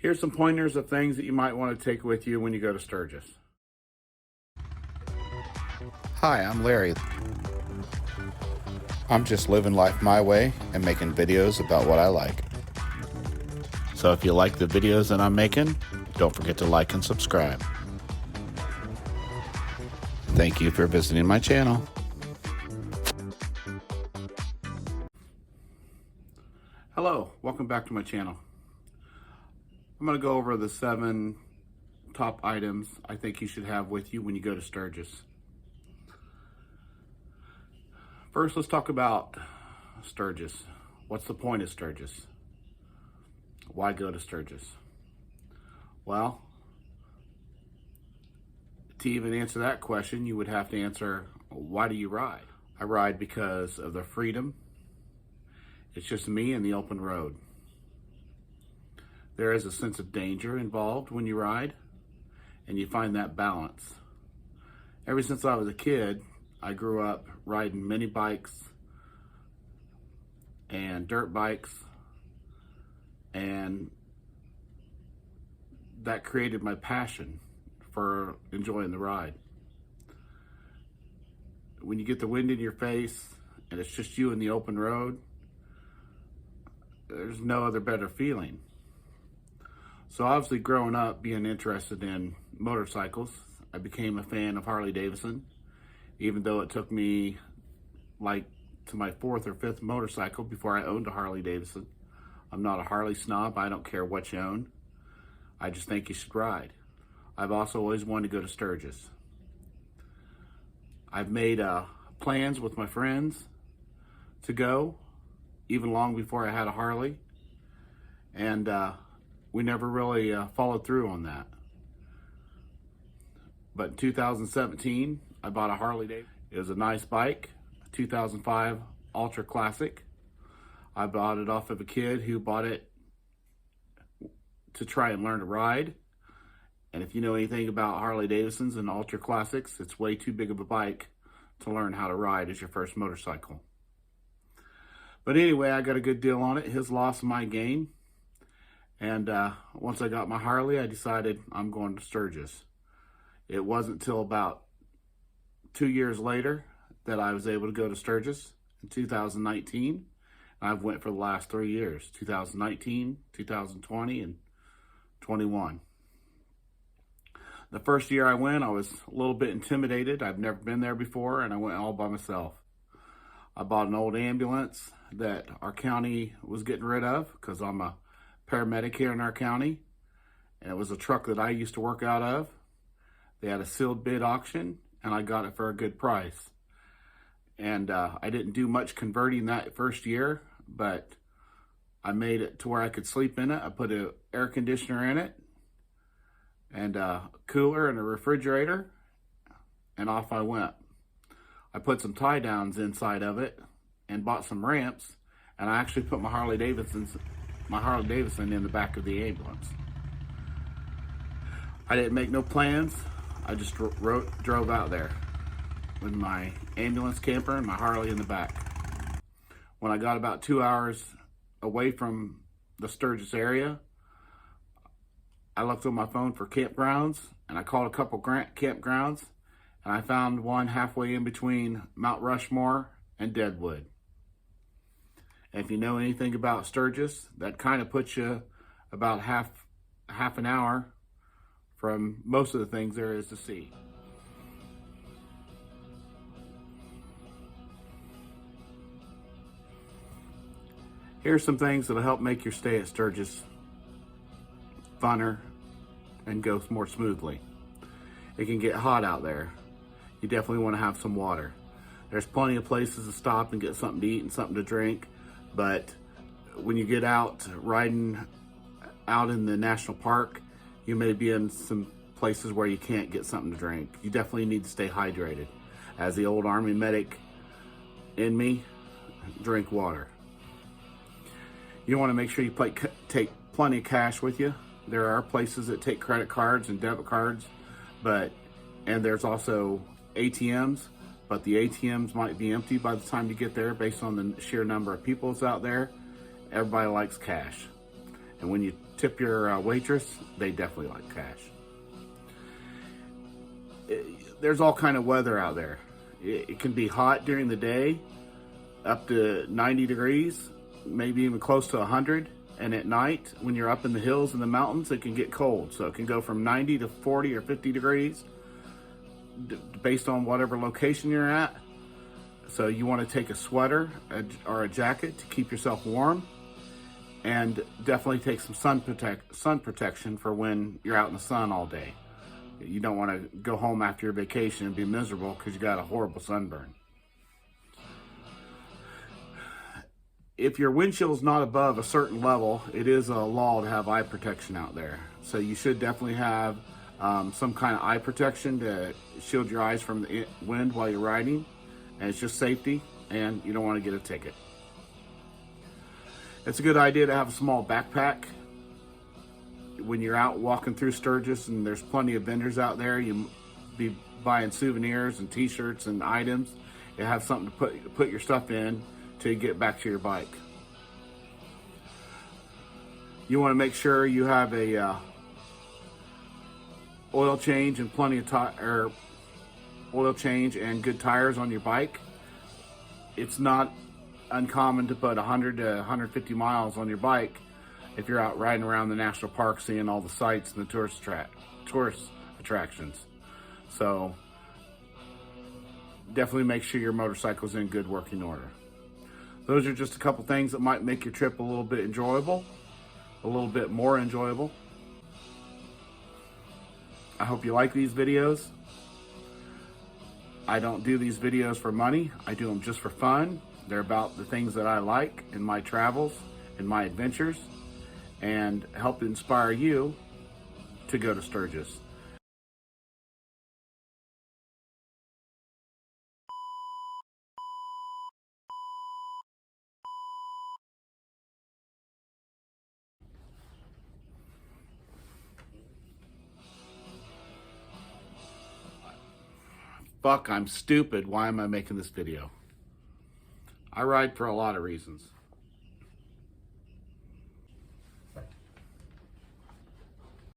Here's some pointers of things that you might want to take with you when you go to Sturgis. Hi, I'm Larry. I'm just living life my way and making videos about what I like. So if you like the videos that I'm making, don't forget to like and subscribe. Thank you for visiting my channel. Hello, welcome back to my channel. I'm going to go over the 7 top items I think you should have with you when you go to Sturgis. First, let's talk about Sturgis. What's the point of Sturgis? Why go to Sturgis? Well, to even answer that question, you would have to answer, why do you ride? I ride because of the freedom. It's just me and the open road. There is a sense of danger involved when you ride, and you find that balance. Ever since I was a kid, I grew up riding mini bikes and dirt bikes, and that created my passion for enjoying the ride. When you get the wind in your face and it's just you in the open road, there's no other better feeling. So obviously growing up being interested in motorcycles, I became a fan of Harley-Davidson, even though it took me like to my 4th or 5th motorcycle before I owned a Harley-Davidson. I'm not a Harley snob. I don't care what you own. I just think you should ride. I've also always wanted to go to Sturgis. I've made plans with my friends to go, even long before I had a Harley, and we never really followed through on that. But in 2017, I bought a Harley-Davidson. It was a nice bike, a 2005 Ultra Classic. I bought it off of a kid who bought it to try and learn to ride. And if you know anything about Harley-Davidsons and Ultra Classics, it's way too big of a bike to learn how to ride as your first motorcycle. But anyway, I got a good deal on it. His loss, my gain. And once I got my Harley, I decided I'm going to Sturgis. It wasn't until about 2 years later that I was able to go to Sturgis in 2019. I've went for the last 3 years, 2019, 2020, and 21. The first year I went, I was a little bit intimidated. I've never been there before, and I went all by myself. I bought an old ambulance that our county was getting rid of because I'm a paramedic here in our county, and it was a truck that I used to work out of. They had a sealed bid auction, and I got it for a good price. And I didn't do much converting that first year, but I made it to where I could sleep in it. I put an air conditioner in it, and a cooler and a refrigerator, and off I went. I put some tie downs inside of it and bought some ramps, and I actually put my Harley-Davidson in the back of the ambulance. I didn't make no plans. I just drove out there with my ambulance camper and my Harley in the back. When I got about 2 hours away from the Sturgis area, I looked on my phone for campgrounds, and I called a couple campgrounds, and I found one halfway in between Mount Rushmore and Deadwood. And if you know anything about Sturgis, that kind of puts you about half an hour from most of the things there is to see. Here's some things that'll help make your stay at Sturgis funner and go more smoothly. It can get hot out there. You definitely want to have some water. There's plenty of places to stop and get something to eat and something to drink, but when you get out riding out in the national park, you may be in some places where you can't get something to drink. You definitely need to stay hydrated. As the old Army medic in me, drink water. You want to make sure you take plenty of cash with you. There are places that take credit cards and debit cards, and there's also ATMs, but the ATMs might be empty by the time you get there based on the sheer number of people that's out there. Everybody likes cash. And when you tip your waitress, they definitely like cash. There's all kind of weather out there. It can be hot during the day, up to 90 degrees, maybe even close to 100. And at night, when you're up in the hills and the mountains, it can get cold. So it can go from 90 to 40 or 50 degrees, based on whatever location you're at. So you want to take a sweater or a jacket to keep yourself warm, and definitely take some sun protection for when you're out in the sun all day. You don't want to go home after your vacation and be miserable because you got a horrible sunburn. If your windshield's not above a certain level, it is a law to have eye protection out there. So you should definitely have some kind of eye protection to shield your eyes from the wind while you're riding. And it's just safety, and you don't want to get a ticket. It's a good idea to have a small backpack. When you're out walking through Sturgis and there's plenty of vendors out there, you be buying souvenirs and t-shirts and items. You have something to put your stuff in till you get back to your bike. You want to make sure you have a oil change and plenty of oil change and good tires on your bike. It's not uncommon to put 100 to 150 miles on your bike if you're out riding around the national park seeing all the sights and the tourist attractions. So definitely make sure your motorcycle's in good working order. Those are just a couple things that might make your trip a little bit enjoyable, a little bit more enjoyable. I hope you like these videos. I don't do these videos for money. I do them just for fun. They're about the things that I like in my travels and my adventures, and help inspire you to go to Sturgis. Fuck, I'm stupid. Why am I making this video? I ride for a lot of reasons.